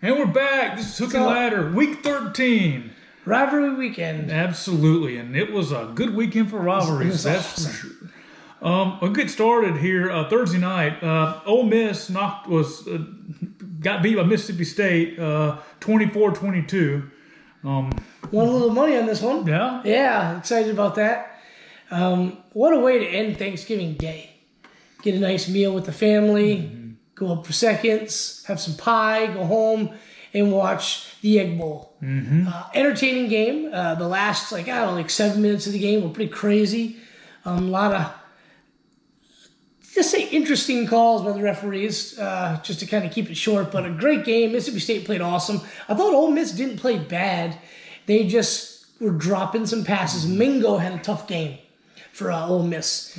And we're back. This is Hook and Ladder, week 13. Rivalry Weekend. Absolutely. And it was a good weekend for rivalries. That's awesome. For sure. We'll get started here. Thursday night, Ole Miss got beat by Mississippi State 24-22. Won a little money on this one. Yeah? Yeah, excited about that. What a way to end Thanksgiving Day. Get a nice meal with the family, go up for seconds, have some pie, go home, and watch the Egg Bowl. Entertaining game. The last, 7 minutes of the game were pretty crazy. A lot of, just say, interesting calls by the referees, just to kind of keep it short. But a great game. Mississippi State played awesome. I thought Ole Miss didn't play bad. They just were dropping some passes. Mingo had a tough game for Ole Miss.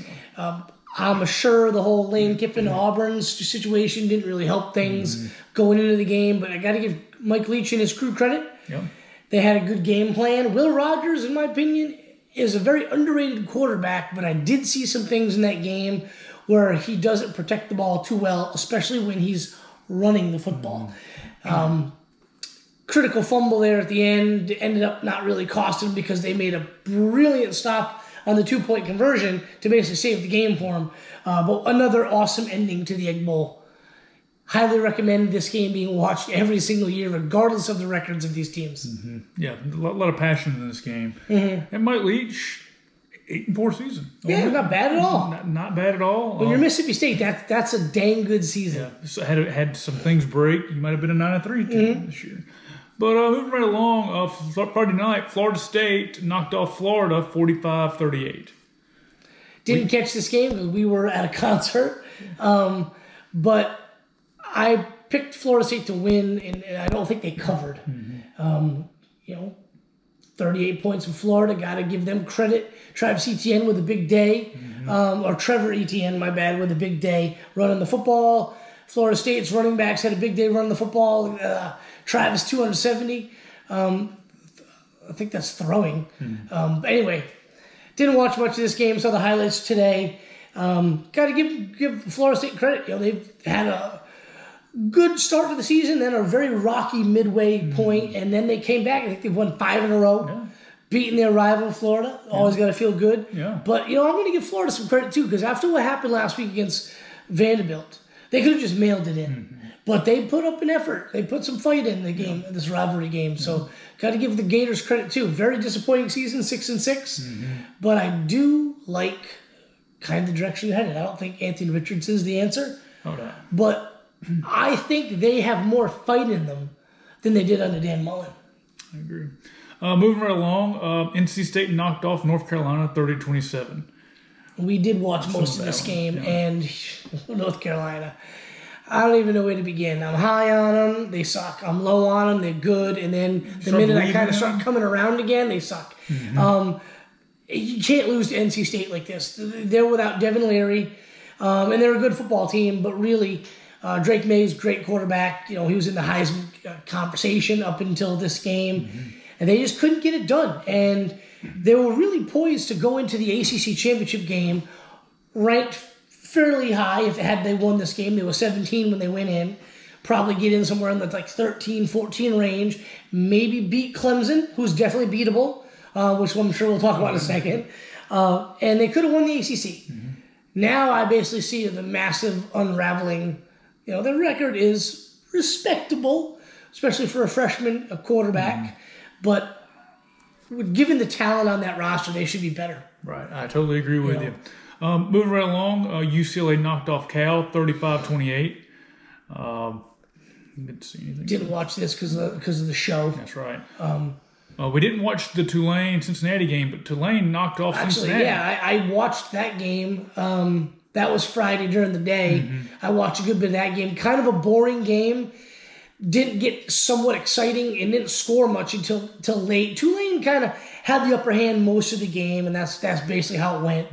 I'm sure the whole Lane Kiffin Auburn situation didn't really help things going into the game, but I got to give Mike Leach and his crew credit. Yep. They had a good game plan. Will Rogers, in my opinion, is a very underrated quarterback, but I did see some things in that game where he doesn't protect the ball too well, especially when he's running the football. Critical fumble there at the end ended up not really costing him because they made a brilliant stop on the 2-point conversion to basically save the game for him. But another awesome ending to the Egg Bowl. Highly recommend this game being watched every single year, regardless of the records of these teams. Yeah, a lot of passion in this game. And Mike Leach, 8-4 season. Yeah, not bad at all. Not bad at all. When you're Mississippi State, that's a dang good season. Yeah, so had some things break. You might have been a 9-3 team this year. But moving right along, Friday night, Florida State knocked off Florida 45-38. Didn't catch this game because we were at a concert. But I picked Florida State to win, and I don't think they covered. 38 points in Florida. Got to give them credit. Travis Etienne with a big day. Or Trevor Etienne, my bad, with a big day running the football. Florida State's running backs had a big day running the football. Travis, 270. I think that's throwing. Anyway, didn't watch much of this game. Saw the highlights today. Got to give Florida State credit. They've had a good start to the season, then a very rocky midway point, and then they came back. I think they've won 5 in a row, beating their rival Florida. Always got to feel good. Yeah. But, I'm going to give Florida some credit, too, because after what happened last week against Vanderbilt, they could have just mailed it in. But they put up an effort. They put some fight in the game, this rivalry game. So, got to give the Gators credit, too. Very disappointing season, 6-6. But I do like kind of the direction you're headed. I don't think Anthony Richardson's the answer. Oh, no. But I think they have more fight in them than they did under Dan Mullen. I agree. Moving right along, NC State knocked off North Carolina 30-27. We did watch most of this game, and North Carolina, I don't even know where to begin. I'm high on them. They suck. I'm low on them. They're good. And then the minute I kind of start coming around again, they suck. You can't lose to NC State like this. They're without Devin Leary, and they're a good football team, but really, Drake May's great quarterback. He was in the Heisman conversation up until this game, and they just couldn't get it done. And they were really poised to go into the ACC championship game ranked fairly high. If they won this game, they were 17 when they went in. Probably get in somewhere in the 13, 14 range. Maybe beat Clemson, who's definitely beatable, which I'm sure we'll talk about in a second. And they could have won the ACC. Now I basically see the massive unraveling. Their record is respectable, especially for a freshman, a quarterback. But given the talent on that roster, they should be better. Right. I totally agree with you. Moving right along, UCLA knocked off Cal 35-28. Didn't see anything. Didn't watch this because of the show. That's right. We didn't watch the Tulane-Cincinnati game, but Tulane knocked off Cincinnati. Yeah, I watched that game. That was Friday during the day. I watched a good bit of that game. Kind of a boring game. Didn't get somewhat exciting and didn't score much until late. Tulane kind of had the upper hand most of the game, and that's basically how it went.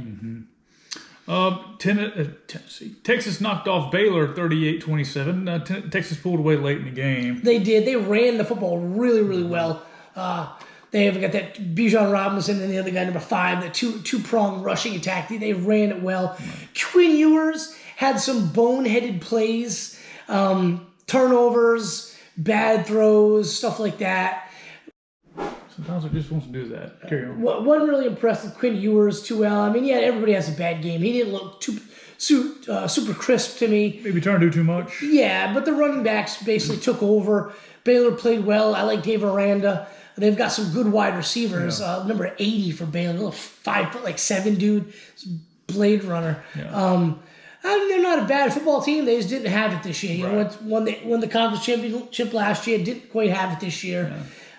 Tennessee. Texas knocked off Baylor 38-27. Texas pulled away late in the game. They did. They ran the football really, really well. They have got that Bijan Robinson and the other guy, number 5, that two-prong rushing attack. They ran it well. Quinn Ewers had some boneheaded plays, turnovers, bad throws, stuff like that. Sometimes it just wants to do that. Carry on. Wasn't really impressed with Quinn Ewers too well. I mean, yeah, everybody has a bad game. He didn't look super crisp to me. Maybe trying to do too much. Yeah, but the running backs basically took over. Baylor played well. I like Dave Aranda. They've got some good wide receivers. Yeah. Number 80 for Baylor, little 5'7" dude, Blade Runner. Yeah. They're not a bad football team. They just didn't have it this year. You know, won the conference championship last year. Didn't quite have it this year.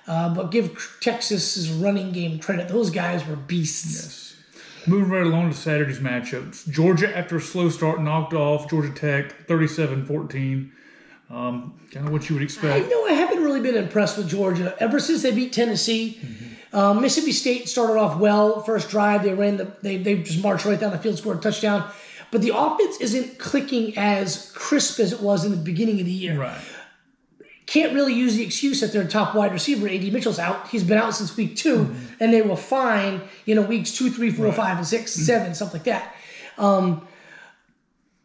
Yeah. But give Texas's running game credit. Those guys were beasts. Yes. Moving right along to Saturday's matchups. Georgia, after a slow start, knocked off Georgia Tech 37-14. Kind of what you would expect. I haven't really been impressed with Georgia ever since they beat Tennessee. Mm-hmm. Mississippi State started off well. First drive, they just marched right down the field, scored a touchdown. But the offense isn't clicking as crisp as it was in the beginning of the year. Right. Can't really use the excuse that their top wide receiver, A.D. Mitchell's out. He's been out since week 2, mm-hmm. and they were fine, weeks 2, 3, 4, 5, and 6, 7, stuff like that.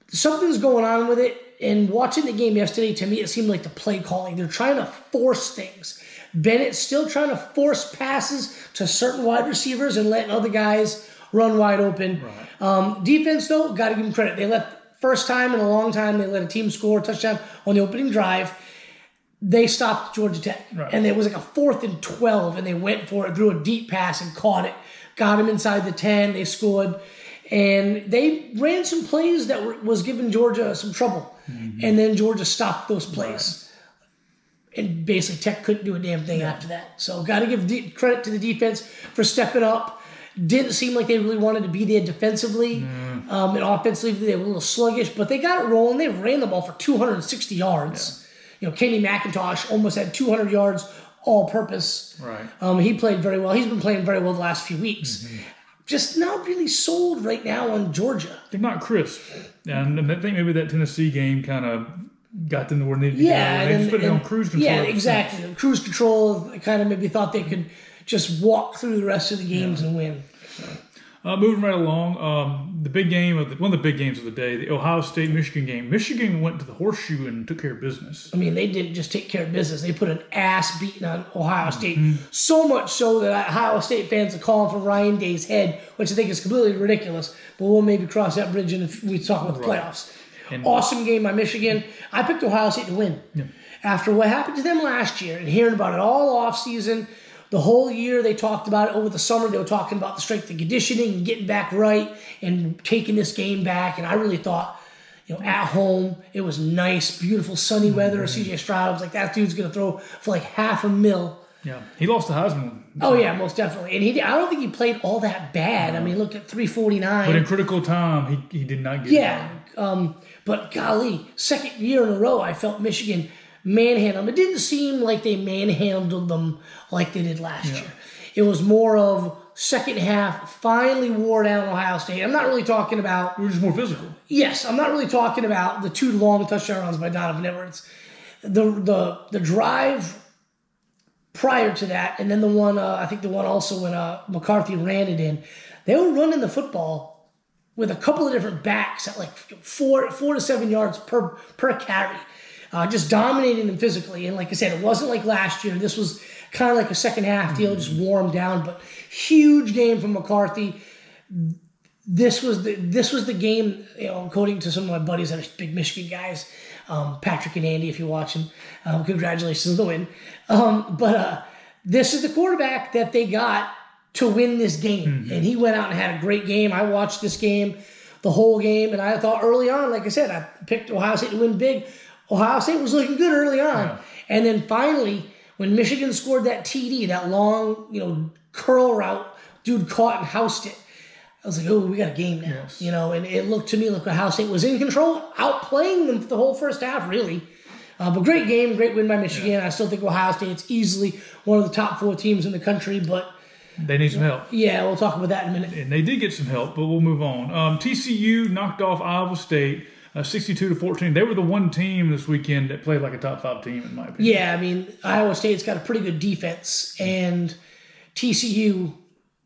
Something's going on with it. And watching the game yesterday, to me, it seemed like the play calling. They're trying to force things. Bennett's still trying to force passes to certain wide receivers and letting other guys run wide open. Right. Defense, though, got to give them credit. They first time in a long time, they let a team score a touchdown on the opening drive. They stopped Georgia Tech. Right. And it was like a 4th and 12, and they went for it, threw a deep pass and caught it. Got him inside the 10. They scored. And they ran some plays that was giving Georgia some trouble. Mm-hmm. And then Georgia stopped those plays. Right. And basically Tech couldn't do a damn thing after that. So got to give credit to the defense for stepping up. Didn't seem like they really wanted to be there defensively. And offensively, they were a little sluggish. But they got it rolling. They ran the ball for 260 yards. Yeah. Kenny McIntosh almost had 200 yards all-purpose. Right. He played very well. He's been playing very well the last few weeks. Mm-hmm. Just not really sold right now on Georgia. They're not crisp. And I think maybe that Tennessee game kind of got them to where they needed to go. And they just put it on cruise control. Yeah, exactly. Cruise control, kind of maybe thought they could just walk through the rest of the games and win. Moving right along, one of the big games of the day, the Ohio State-Michigan game. Michigan went to the horseshoe and took care of business. I mean, they didn't just take care of business. They put an ass beating on Ohio State. Mm-hmm. So much so that Ohio State fans are calling for Ryan Day's head, which I think is completely ridiculous. But we'll maybe cross that bridge if we talk about the playoffs. And awesome game by Michigan. I picked Ohio State to win. Yeah. After what happened to them last year and hearing about it all offseason, the whole year they talked about it. Over the summer they were talking about the strength and conditioning and getting back right and taking this game back. And I really thought, at home, it was nice, beautiful, sunny weather. C.J. Stroud was like, that dude's going to throw for like $500,000. Yeah, he lost the Heisman. Oh, yeah, most definitely. And I don't think he played all that bad. I mean, look at 349. But in critical time, he did not get it. But golly, second year in a row, I felt Michigan manhandled them. It didn't seem like they manhandled them like they did last year. It was more of second half, finally wore down Ohio State. I'm not really talking about... It was just more physical. Yes, I'm not really talking about the 2 long touchdown runs by Donovan Edwards. The drive prior to that, and then the one, I think the one also when McCarthy ran it in, they were running the football with a couple of different backs at like 4 to 7 yards per carry. Just dominating them physically. And like I said, it wasn't like last year. This was kind of like a second half deal, just wore them down. But huge game from McCarthy. This was the game, according to some of my buddies that are big Michigan guys, Patrick and Andy, if you're watching, congratulations on the win. But this is the quarterback that they got to win this game. Mm-hmm. And he went out and had a great game. I watched this game, the whole game, and I thought early on, like I said, I picked Ohio State to win big. Ohio State was looking good early on. Yeah. And then finally, when Michigan scored that TD, that long, curl route, dude caught and housed it. I was like, oh, we got a game now. Yes. And it looked to me like Ohio State was in control, outplaying them for the whole first half, really. But great game, great win by Michigan. Yeah. I still think Ohio State's easily one of the top 4 teams in the country, but... They need some help. Yeah, we'll talk about that in a minute. And they did get some help, but we'll move on. TCU knocked off Iowa State 62-14. They were the one team this weekend that played like a top 5 team, in my opinion. Yeah, I mean, Iowa State's got a pretty good defense, and TCU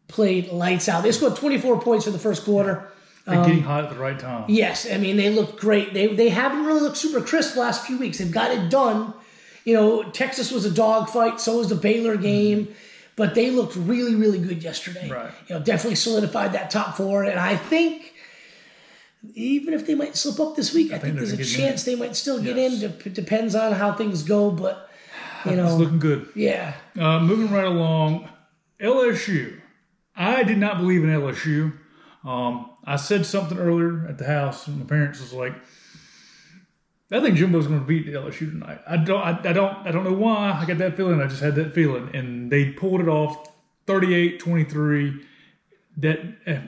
played lights out. They scored 24 points in the first quarter. They're getting hot at the right time. Yes, I mean, they look great. They haven't really looked super crisp the last few weeks. They've got it done. Texas was a dogfight. So was the Baylor game. But they looked really, really good yesterday. Right. Definitely solidified that top 4. And I think even if they might slip up this week, I think there's a chance they might still get in. It depends on how things go. But, it's looking good. Yeah. Moving right along, LSU. I did not believe in LSU. I said something earlier at the house, and my parents was like, I think Jimbo's going to beat LSU tonight. I don't know why. I got that feeling. I just had that feeling, and they pulled it off, 38-23. That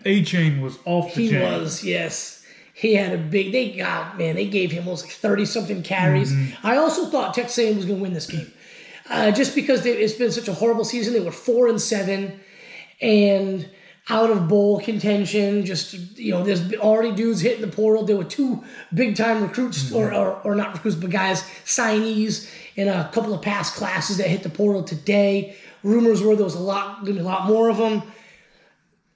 A-Chain was off the chain. He was, yes. He had a big. They gave him almost like 30-something carries. Mm-hmm. I also thought Texas A&M was going to win this game, just because it's been such a horrible season. They were 4-7, and out of bowl contention. Just, there's already dudes hitting the portal. There were 2 big-time recruits, or not recruits, but guys, signees in a couple of past classes that hit the portal today. Rumors were there was going to be a lot more of them.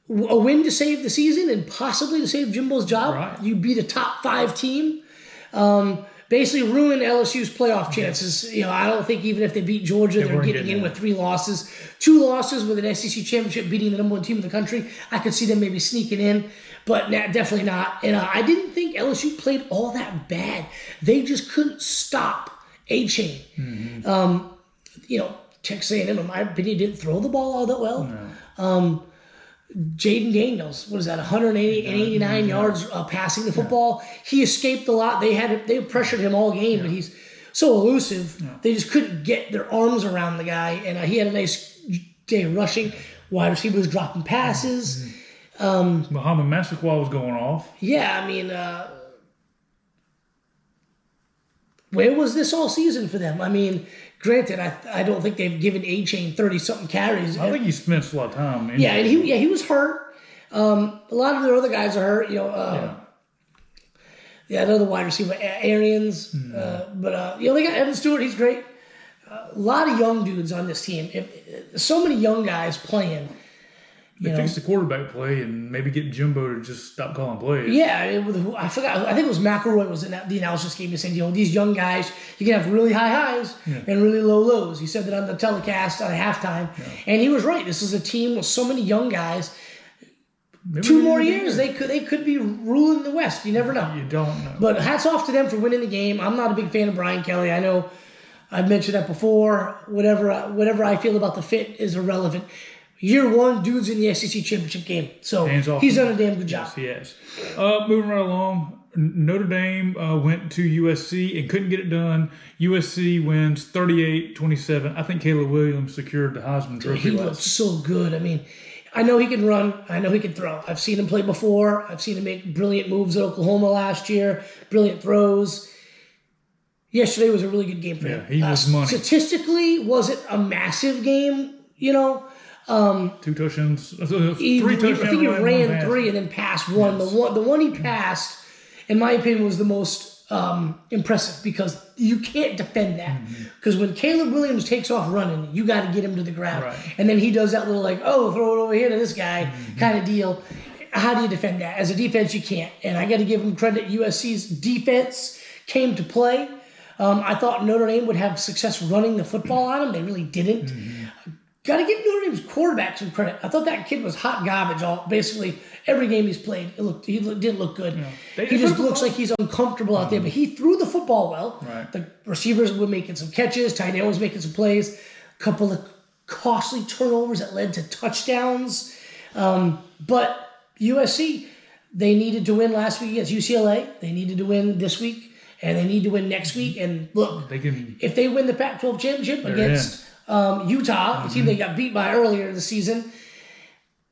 A win to save the season and possibly to save Jimbo's job. Right. You beat a top 5 team. Basically ruin LSU's playoff chances. I don't think even if they beat Georgia, they're getting in with 3 losses. 2 losses with an SEC championship, beating the number 1 team in the country. I could see them maybe sneaking in, but definitely not. And I didn't think LSU played all that bad. They just couldn't stop A-Chain. Mm-hmm. Texas A&M, in my opinion, didn't throw the ball all that well. No. Jaden Daniels, 189 yards passing the football. He escaped a lot. They pressured him all game, but he's so elusive. Yeah. They just couldn't get their arms around the guy, and he had a nice day rushing. Wide receivers dropping passes. Muhammad Massaquoi was going off. Yeah, where was this all season for them? Granted, I don't think they've given A-Chain 30-something carries. I think he spent a lot of time. And he was hurt. A lot of their other guys are hurt. Another wide receiver, Arians. But they got Evan Stewart. He's great. A lot of young dudes on this team. So many young guys playing. They fixed the quarterback play and maybe get Jimbo to just stop calling plays. Yeah, I forgot. I think it was McElroy was the announcers came to saying, these young guys, you can have really high highs and really low lows. He said that on the telecast at halftime, and he was right. This is a team with so many young guys. Maybe 2 more years, they could be ruling the West. You never know. You don't know. But hats off to them for winning the game. I'm not a big fan of Brian Kelly. I know I've mentioned that before. Whatever I feel about the fit is irrelevant. Year 1, dude's in the SEC championship game. So he's done a damn good job. Yes, he has. Moving right along, Notre Dame went to USC and couldn't get it done. USC wins 38-27. I think Caleb Williams secured the Heisman Trophy. He looked so good. I know he can run. I know he can throw. I've seen him play before. I've seen him make brilliant moves at Oklahoma last year, brilliant throws. Yesterday was a really good game for him. He was money. Statistically, was it a massive game? 2 touchdowns, 3 touchdowns. I think he ran 3 and then passed 1. Yes. The one he passed, in my opinion, was the most impressive because you can't defend that. Because when Caleb Williams takes off running, you got to get him to the ground. Right. And then he does that little throw it over here to this guy kind of deal. How do you defend that? As a defense, you can't. And I got to give him credit. USC's defense came to play. I thought Notre Dame would have success running the football on him. They really didn't. Got to give Notre Dame's quarterback some credit. I thought that kid was hot garbage. Basically, every game he's played, he didn't look good. Yeah. He just looks like he's uncomfortable out there. But he threw the football well. Right. The receivers were making some catches. Tight end was making some plays. A couple of costly turnovers that led to touchdowns. But USC, they needed to win last week against UCLA. They needed to win this week, and they need to win next week. And look, if they win the Pac-12 championship against Utah, the team they got beat by earlier in the season,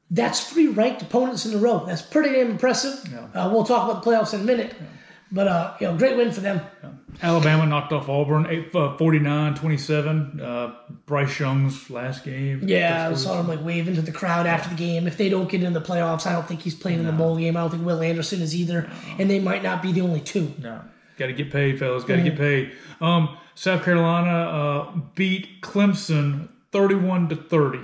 that's 3 ranked opponents in a row. That's pretty damn impressive. Yeah. We'll talk about the playoffs in a minute. Yeah. But, great win for them. Yeah. Alabama knocked off Auburn 49-27. Bryce Young's last game. Yeah, I saw him waving to the crowd after the game. If they don't get in the playoffs, I don't think he's playing in the bowl game. I don't think Will Anderson is either. No. And they might not be the only 2. No. Got to get paid, fellas. Got to get paid. South Carolina beat Clemson 31-30.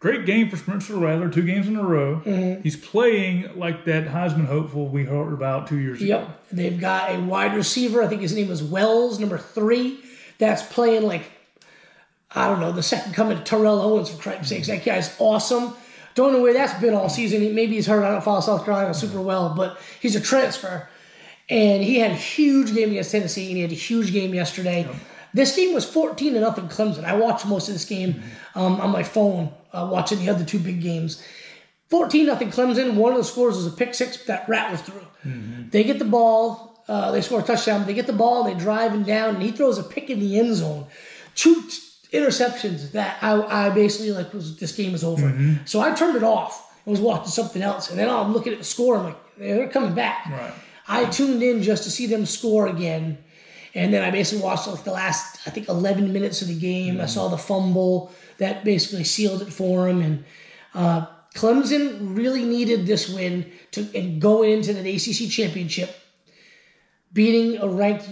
Great game for Spencer Rattler, 2 games in a row. He's playing like that Heisman hopeful we heard about 2 years ago. They've got a wide receiver. I think his name was Wells, number 3. that's playing like, I don't know, the second coming of Terrell Owens, for Christ's sakes. That guy's awesome. Don't know where that's been all season. Maybe he's hurt. I don't follow South Carolina super well, but he's a transfer. And he had a huge game against Tennessee, and he had a huge game yesterday. Yep. This game was 14-0 Clemson. I watched most of this game on my phone, watching the other two big games. 14-0 Clemson. One of the scores was a pick six that Rattler threw. Mm-hmm. They get the ball. They score a touchdown. They get the ball, and they drive him down, and he throws a pick in the end zone. 2 interceptions that I basically this game is over. Mm-hmm. So I turned it off and was watching something else. And then I'm looking at the score. I'm like, they're coming back. Right. I tuned in just to see them score again. And then I basically watched the last, I think, 11 minutes of the game. Mm-hmm. I saw the fumble that basically sealed it for him. And Clemson really needed this win and go into the ACC championship, beating a ranked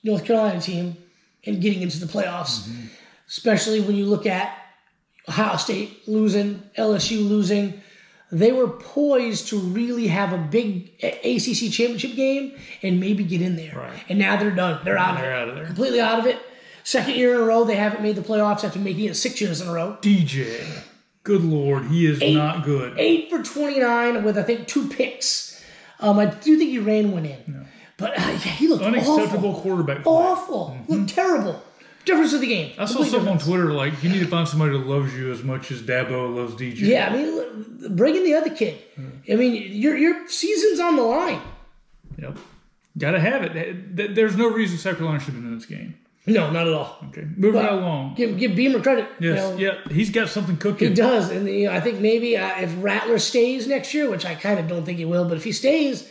North Carolina team and getting into the playoffs. Mm-hmm. Especially when you look at Ohio State losing, LSU losing. They were poised to really have a big ACC championship game and maybe get in there. Right. And now they're done. They're out of there. Completely out of it. Second year in a row, they haven't made the playoffs after making it 6 years in a row. DJ. Good Lord. He is not good. 8 for 29 with, I think, 2 picks. I do think he ran one in. No. But he looked unacceptable awful. Quarterback play. Awful. Mm-hmm. Looked terrible. Difference of the game. I saw something on Twitter like you need to find somebody that loves you as much as Dabo loves DJ. Yeah, I mean, bring in the other kid. I mean, your season's on the line. Yep, got to have it. There's no reason South Carolina should have been in this game. No, not at all. Okay, moving right along. Give Beamer credit. Yes, he's got something cooking. He does, and I think maybe if Rattler stays next year, which I kind of don't think he will, but if he stays,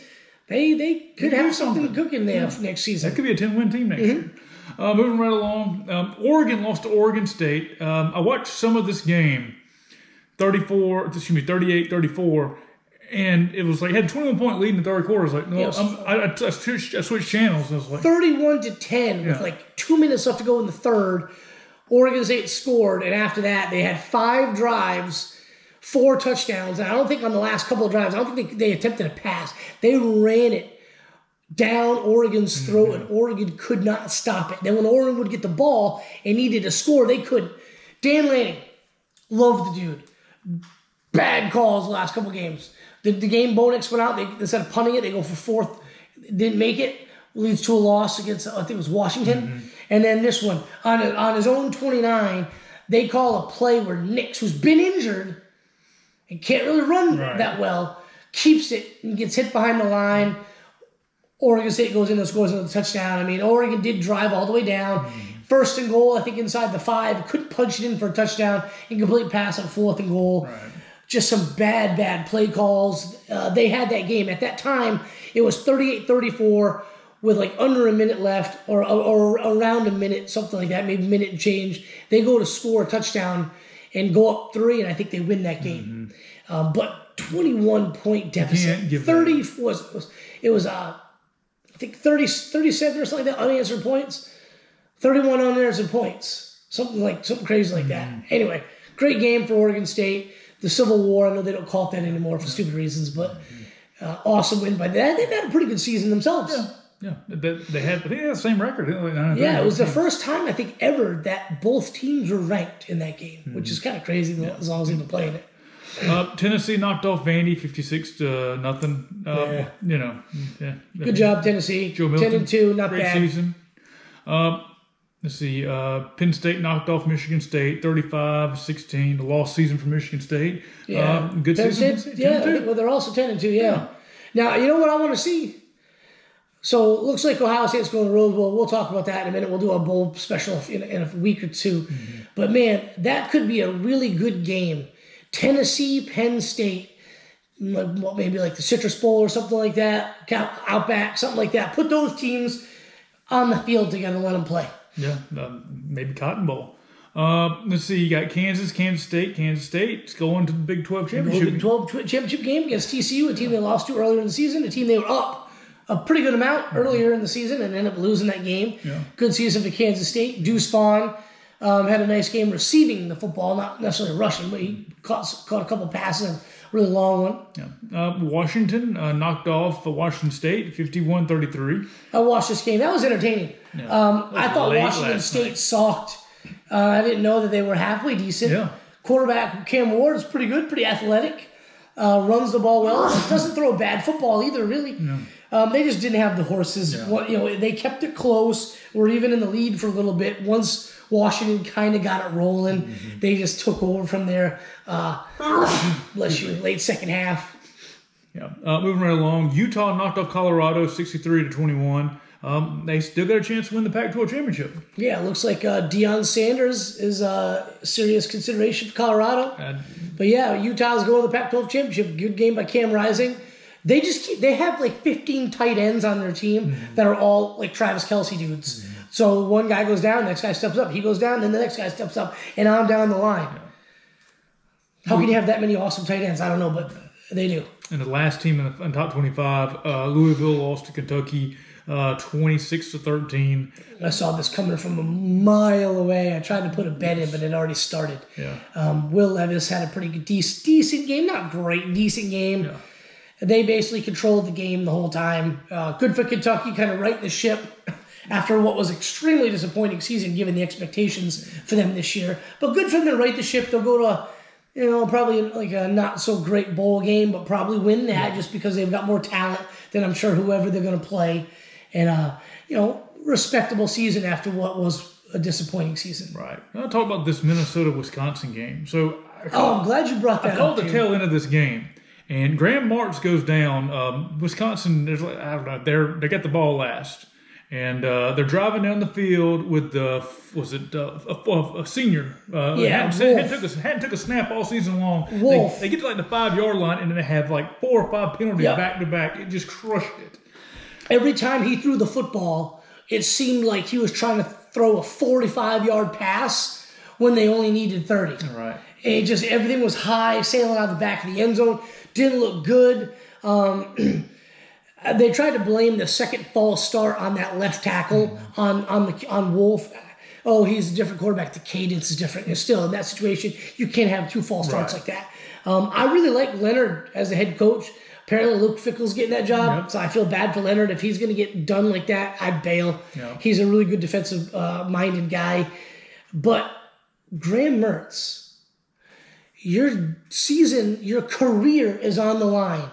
they could have something cooking there next season. That could be a 10-win team next year. Moving right along, Oregon lost to Oregon State. I watched some of this game, 38-34, and it was like had a 21-point lead in the third quarter. I was like, no, I switched channels. I was like 31-10 with like 2 minutes left to go in the third. Oregon State scored, and after that, they had 5 drives, 4 touchdowns. And I don't think on the last couple of drives, I don't think they attempted a pass. They ran it down Oregon's throat, and Oregon could not stop it. Then when Oregon would get the ball and needed to score, they couldn't. Dan Lanning, loved the dude. Bad calls the last couple games. The game Bonix went out, instead of punting it, they go for fourth. Didn't make it. Leads to a loss against, I think it was Washington. Mm-hmm. And then this one, on his own 29, they call a play where Nix, who's been injured and can't really run that well, keeps it and gets hit behind the line. Oregon State goes in and scores another touchdown. I mean, Oregon did drive all the way down. Mm-hmm. First and goal, I think inside the 5. Couldn't punch it in for a touchdown. Incomplete pass on 4th and goal. Right. Just some bad play calls. They had that game. At that time, it was 38-34 with like under a minute left or around a minute, something like that, maybe a minute and change. They go to score a touchdown and go up 3, and I think they win that game. Mm-hmm. But 21-point deficit. 34. It was I think 37 or something like that, unanswered points. 31 unanswered points. Something crazy like that. Anyway, great game for Oregon State. The Civil War, I know they don't call it that anymore for stupid reasons, but awesome win by that. They've had a pretty good season themselves. Yeah. They had the same record. It was the first time, I think, ever that both teams were ranked in that game, which is kind of crazy as long as they've been playing it. Tennessee knocked off Vandy 56-0. Good job, Tennessee. Joe Milton, 10-2, not great bad. Season. Let's see. Penn State knocked off Michigan State 35-16. The lost season for Michigan State. Good Penn season. State, well, they're also 10-2. Yeah. Now you know what I want to see. So it looks like Ohio State's going to the Rose Bowl. We'll talk about that in a minute. We'll do a bowl special in a week or two. Mm-hmm. But man, that could be a really good game. Tennessee, Penn State, maybe like the Citrus Bowl or something like that, Outback, something like that. Put those teams on the field together and let them play. Yeah, maybe Cotton Bowl. Let's see, you got Kansas State. Kansas State's going to the Big 12 championship. Big 12 championship game against TCU, a team they lost to earlier in the season, a team they were up a pretty good amount earlier in the season and ended up losing that game. Yeah. Good season for Kansas State. Deuce Vaughn had a nice game receiving the football, not necessarily rushing, but he caught a couple passes and really long one. Yeah. Washington knocked off Washington State 51-33. I watched this game. That was entertaining. Yeah. I thought Washington State sucked. I didn't know that they were halfway decent. Yeah. Quarterback Cam Ward is pretty good, pretty athletic. Runs the ball well. Doesn't throw bad football either, really. No. They just didn't have the horses. Yeah. They kept it close. Were even in the lead for a little bit. Once Washington kind of got it rolling, they just took over from there. Bless you, late second half. Yeah. Moving right along, Utah knocked off Colorado 63-21. They still got a chance to win the Pac-12 championship. Yeah, it looks like Deion Sanders is a serious consideration for Colorado. But yeah, Utah's going to the Pac-12 championship. Good game by Cam Rising. They have like 15 tight ends on their team that are all like Travis Kelce dudes. So one guy goes down, the next guy steps up. He goes down, then the next guy steps up, and on down the line. Yeah. How can you have that many awesome tight ends? I don't know, but they do. And the last team in the top 25, Louisville lost to Kentucky 26-13. I saw this coming from a mile away. I tried to put a bet in, but it already started. Yeah. Will Levis had a pretty good, decent game. Not great, decent game. Yeah. They basically controlled the game the whole time. Good for Kentucky, kind of right the ship after what was extremely disappointing season given the expectations for them this year. But good for them to right the ship. They'll go to probably like a not so great bowl game, but probably win that just because they've got more talent than I'm sure whoever they're going to play. And, respectable season after what was a disappointing season. Right. I'll talk about this Minnesota-Wisconsin game. So I'm glad you brought that up. I called the tail end of this game. And Graham Marks goes down. Wisconsin, they got the ball last. And they're driving down the field with a senior. Hadn't took a snap all season long. Wolf. They get to like the 5-yard line, and then they have like 4 or 5 penalties back to back. It just crushed it. Every time he threw the football, it seemed like he was trying to throw a 45-yard pass when they only needed 30. Right. And everything was high, sailing out the back of the end zone. Didn't look good. They tried to blame the second false start on that left tackle on Wolf. Oh, he's a different quarterback. The cadence is different. And still, in that situation, you can't have 2 false starts like that. I really like Leonard as the head coach. Apparently, Luke Fickell's getting that job, so I feel bad for Leonard. If he's going to get done like that, I'd bail. Yep. He's a really good defensive-minded guy. But Graham Mertz, your career is on the line.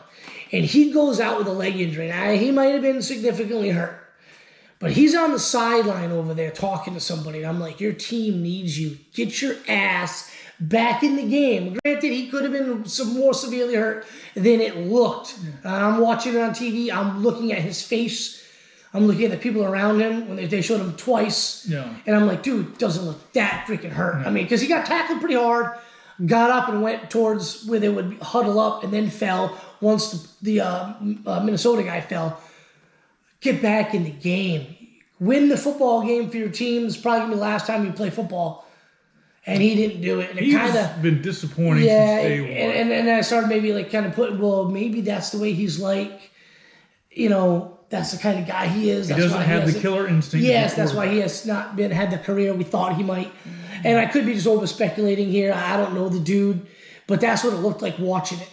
And he goes out with a leg injury. Now, he might have been significantly hurt. But he's on the sideline over there talking to somebody. And I'm like, your team needs you. Get your ass back in the game. Granted, he could have been more severely hurt than it looked. I'm watching it on TV. I'm looking at his face. I'm looking at the people around him when they showed him twice. Yeah. And I'm like, dude, doesn't look that freaking hurt. Yeah. I mean, because he got tackled pretty hard, got up and went towards where they would huddle up and then fell once the Minnesota guy fell. Get back in the game. Win the football game for your team. It's probably going to be the last time you play football. And he didn't do it. And he's been disappointing since day one. And I started maybe like kind of putting, well, maybe that's the way he's like. That's the kind of guy he is. He doesn't have the killer instinct. Yes, that's why he has not had the career we thought he might. And I could be just over speculating here. I don't know the dude, but that's what it looked like watching it.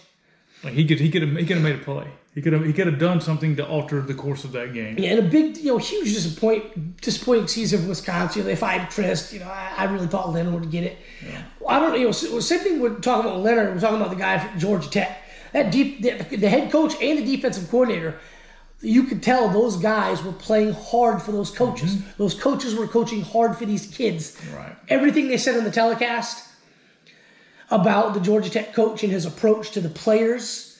Like he could have made a play. He could have done something to alter the course of that game. Yeah, and a big, huge disappointing season for Wisconsin. They fired Trist. I really thought Leonard would get it. Yeah. I don't know. Same thing we're talking about Leonard. We're talking about the guy from Georgia Tech. The head coach and the defensive coordinator. You could tell those guys were playing hard for those coaches. Mm-hmm. Those coaches were coaching hard for these kids. Right. Everything they said on the telecast about the Georgia Tech coach and his approach to the players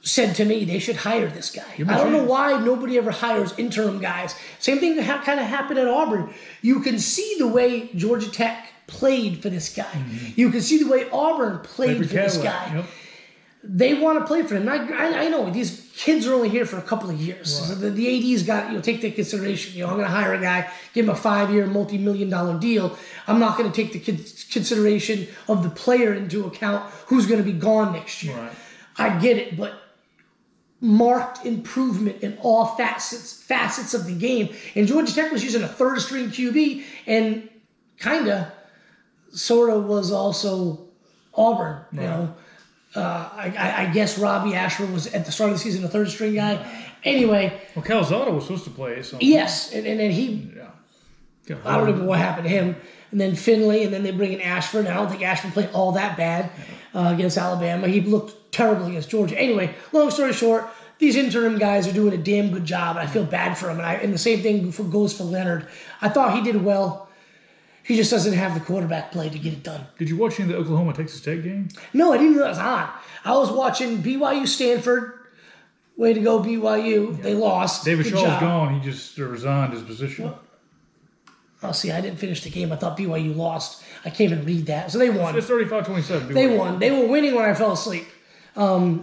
said to me they should hire this guy. I don't know why nobody ever hires interim guys. Same thing kind of happened at Auburn. You can see the way Georgia Tech played for this guy. Mm-hmm. You can see the way Auburn played for this guy. Yep. They want to play for him. I know these kids are only here for a couple of years. Right. So the AD's got take that consideration. I'm going to hire a guy, give him a 5-year, multi-million-dollar deal. I'm not going to take the consideration of the player into account who's going to be gone next year. Right. I get it, but marked improvement in all facets of the game. And Georgia Tech was using a third-string QB, and sort of was also Auburn. Right. I guess Robbie Ashford was at the start of the season a third string guy. Anyway. Well, Calzado was supposed to play. So. Yes, and then he. Yeah. I don't know what happened to him. And then Finley, and then they bring in Ashford. And I don't think Ashford played all that bad against Alabama. He looked terrible against Georgia. Anyway, long story short, these interim guys are doing a damn good job, and I feel bad for him. And the same thing goes for Leonard. I thought he did well. He just doesn't have the quarterback play to get it done. Did you watch any of the Oklahoma-Texas Tech game? No, I didn't know that was on. I was watching BYU-Stanford. Way to go, BYU. Yeah. They lost. David Shaw's gone. He just resigned his position. Well, see, I didn't finish the game. I thought BYU lost. I can't even read that. So they won. It's 35-27. They won. They were winning when I fell asleep. I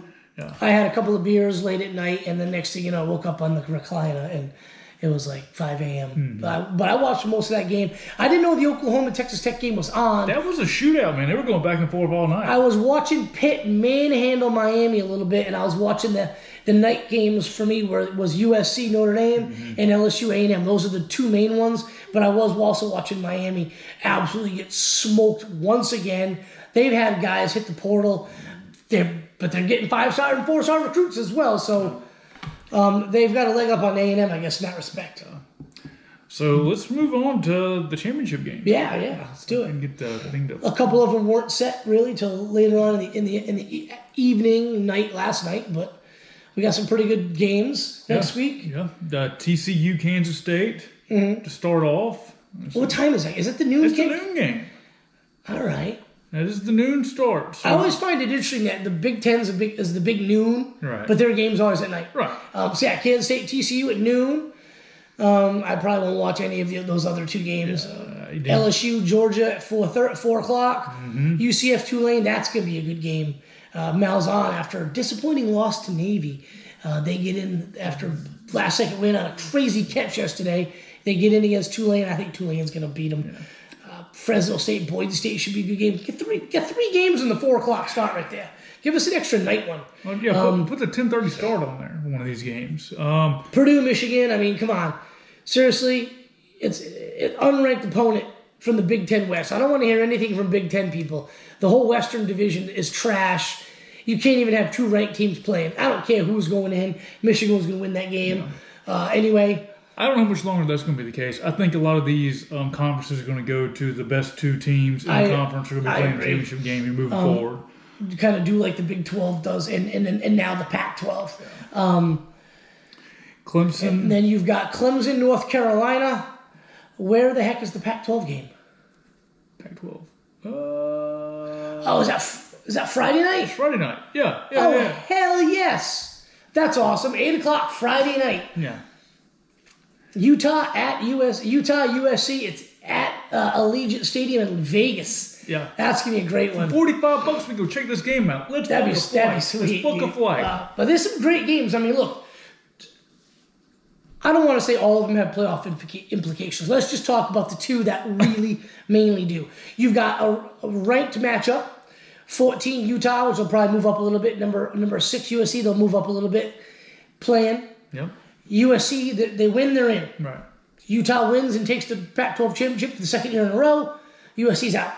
had a couple of beers late at night, and the next thing you know, I woke up on the recliner, and it was like 5 a.m. But I watched most of that game. I didn't know the Oklahoma-Texas Tech game was on. That was a shootout, man. They were going back and forth all night. I was watching Pitt manhandle Miami a little bit, and I was watching the night games for me where it was USC, Notre Dame, and LSU A&M. Those are the two main ones. But I was also watching Miami absolutely get smoked once again. They've had guys hit the portal, but they're getting 5-star and 4-star recruits as well. So they've got a leg up on A&M, I guess, in that respect. So let's move on to the championship game. Yeah, let's do it. And get the thing to... A couple of them weren't set really till later on in the evening, last night, but we got some pretty good games next week. Yeah, TCU, Kansas State to start off. What time is that? Is it the noon game? It's the noon game. All right. That is the noon start. So. I always find it interesting that the Big Ten is the big noon, right? But their game's always at night. Right. Kansas State, TCU at noon. I probably won't watch any of those other two games. LSU, Georgia at 4 o'clock. UCF, Tulane, that's going to be a good game. Malzahn, after a disappointing loss to Navy, they get in after last-second win on a crazy catch yesterday. They get in against Tulane. I think Tulane's going to beat them. Yeah. Fresno State, Boise State should be a good game. Get three games in the 4 o'clock start right there. Give us an extra night one. Well, put the 10:30 start on there. One of these games. Purdue, Michigan. I mean, come on. Seriously, it's an unranked opponent from the Big Ten West. I don't want to hear anything from Big Ten people. The whole Western Division is trash. You can't even have two ranked teams playing. I don't care who's going in. Michigan was going to win that game. Anyway. I don't know how much longer that's going to be the case. I think a lot of these conferences are going to go to the best two teams in the conference who are going to be playing the championship game and moving forward. You kind of do like the Big 12 does and now the Pac-12. Yeah. Clemson. And then you've got Clemson, North Carolina. Where the heck is the Pac-12 game? Pac-12. Is that Friday night? Friday night. Yeah. Hell yes. That's awesome. 8 o'clock Friday night. Yeah. Utah USC. It's at Allegiant Stadium in Vegas. Yeah, that's gonna be a great one. $45, we go check this game out. That'd be sweet. Let's book a flight. But there's some great games. I mean, look, I don't want to say all of them have playoff implications. Let's just talk about the two that really mainly do. You've got a ranked matchup. 14 Utah, which will probably move up a little bit. Number 6 USC, they'll move up a little bit. Playing. Yep. USC, they win, they're in. Right. Utah wins and takes the Pac-12 championship for the second year in a row. USC's out.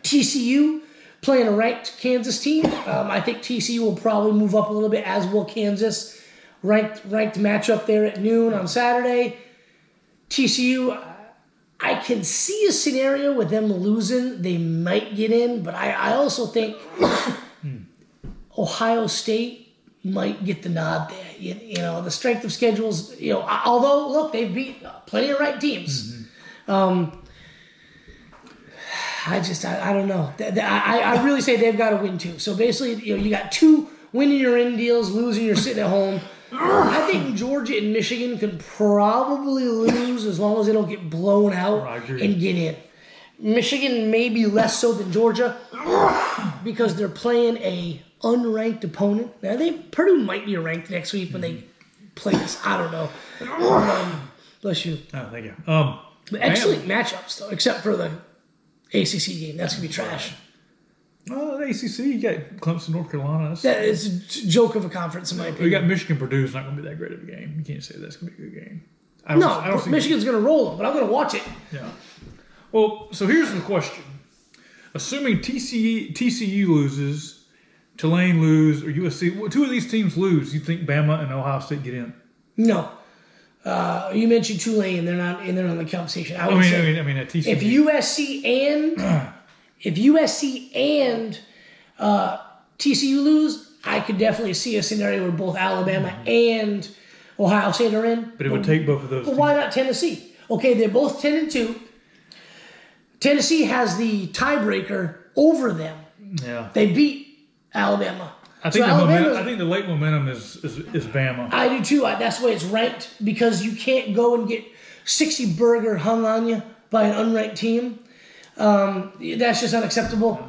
TCU playing a ranked Kansas team. I think TCU will probably move up a little bit, as will Kansas. Ranked matchup there at noon on Saturday. TCU, I can see a scenario with them losing. They might get in, but I also think Ohio State might get the nod there. You know, the strength of schedules, although, look, they've beat plenty of ranked teams. I don't know. I really say they've got to win too. So basically, you got 2 winning your in deals, losing you're sitting at home. I think Georgia and Michigan can probably lose as long as they don't get blown out and get in. Michigan maybe less so than Georgia because they're playing a unranked opponent. Now, Purdue might be ranked next week when they play this. I don't know. Bless you. Oh, thank you. But excellent matchups, though, except for the ACC game. That's going to be trash. The ACC, you got Clemson, North Carolina. It's a joke of a conference, in my opinion. We got Michigan, Purdue. It's not going to be that great of a game. You can't say that's going to be a good game. I don't Michigan's going to roll them, but I'm going to watch it. Yeah. Well, so here's the question. Assuming TCU loses, Tulane lose, or USC, two of these teams lose, you think Bama and Ohio State get in? No. You mentioned Tulane; they're not in the conversation. I mean, at TCU. If USC and TCU lose, I could definitely see a scenario where both Alabama and Ohio State are in. But it would take both of those. But why not Tennessee? Okay, they're both 10-2. Tennessee has the tiebreaker over them. Yeah, they beat Alabama. I think the late momentum is Bama. I do too. That's why it's ranked, because you can't go and get 60 burger hung on you by an unranked team. That's just unacceptable.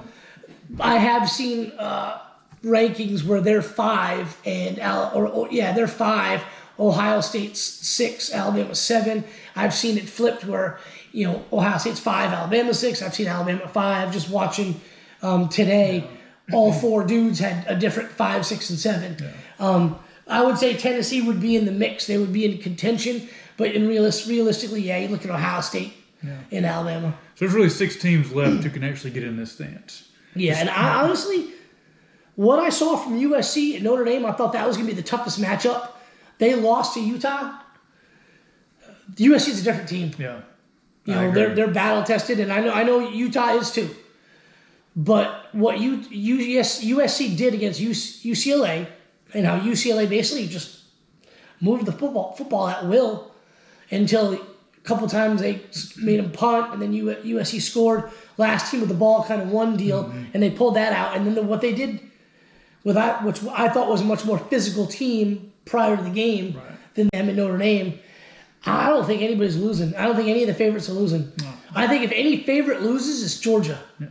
I have seen rankings where they're 5 and they're 5. Ohio State's 6, Alabama 7. I've seen it flipped where Ohio State's 5, Alabama 6. I've seen Alabama 5. Just watching today. All 4 dudes had a different 5, 6, and 7. Yeah. I would say Tennessee would be in the mix. They would be in contention. But realistically, you look at Ohio State and Alabama. So there's really 6 teams left who can actually get in this stance. Yeah, and I honestly, what I saw from USC and Notre Dame, I thought that was going to be the toughest matchup. They lost to Utah. USC is a different team. Yeah, they're battle tested, and I know Utah is too. But what USC did against UCLA, and how UCLA basically just moved the football at will until a couple times they made them punt, and then USC scored. Last team with the ball kind of won deal, and they pulled that out. And then what they did with that, which I thought was a much more physical team prior to the game than them in Notre Dame, I don't think anybody's losing. I don't think any of the favorites are losing. No. I think if any favorite loses, it's Georgia. Yeah.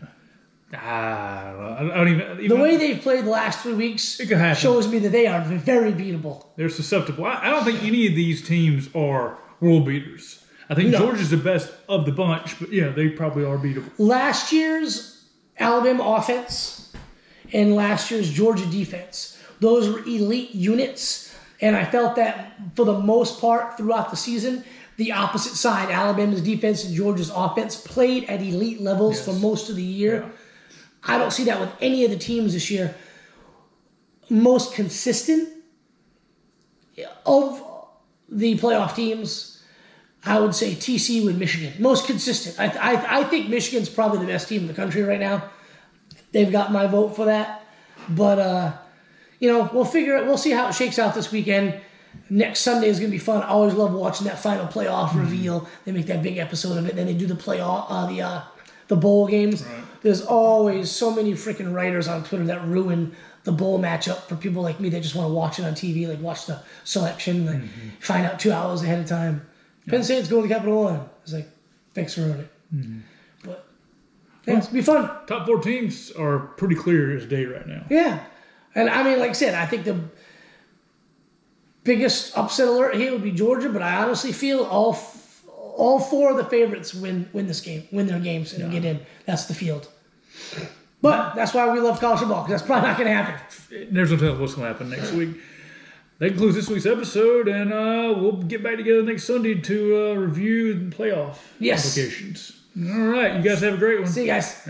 I don't even the way they've played the last 3 weeks shows me that they are very beatable. They're susceptible. I don't think any of these teams are world beaters. I think Georgia's the best of the bunch, but they probably are beatable. Last year's Alabama offense and last year's Georgia defense, those were elite units, and I felt that for the most part throughout the season, the opposite side, Alabama's defense and Georgia's offense, played at elite levels for most of the year. Yeah. I don't see that with any of the teams this year. Most consistent of the playoff teams, I would say TCU and Michigan. Most consistent. I think Michigan's probably the best team in the country right now. They've got my vote for that. But, we'll figure it. We'll see how it shakes out this weekend. Next Sunday is going to be fun. I always love watching that final playoff reveal. They make that big episode of it. Then they do the playoff, the bowl games. Right. There's always so many freaking writers on Twitter that ruin the bowl matchup for people like me that just want to watch it on TV, like watch the selection, find out 2 hours ahead of time. Penn State's going to Capital One. It's like, thanks for ruining it. But it's be fun. Top 4 teams are pretty clear as day right now. Yeah, and I mean, like I said, I think the biggest upset alert here would be Georgia, but I honestly feel all 4 of the favorites win this game, win their games, and get in. That's the field. But that's why we love college football, because that's probably not going to happen. There's no telling what's going to happen next week. That concludes this week's episode, and we'll get back together next Sunday to review the playoff implications. All right, you guys have a great one. See you guys.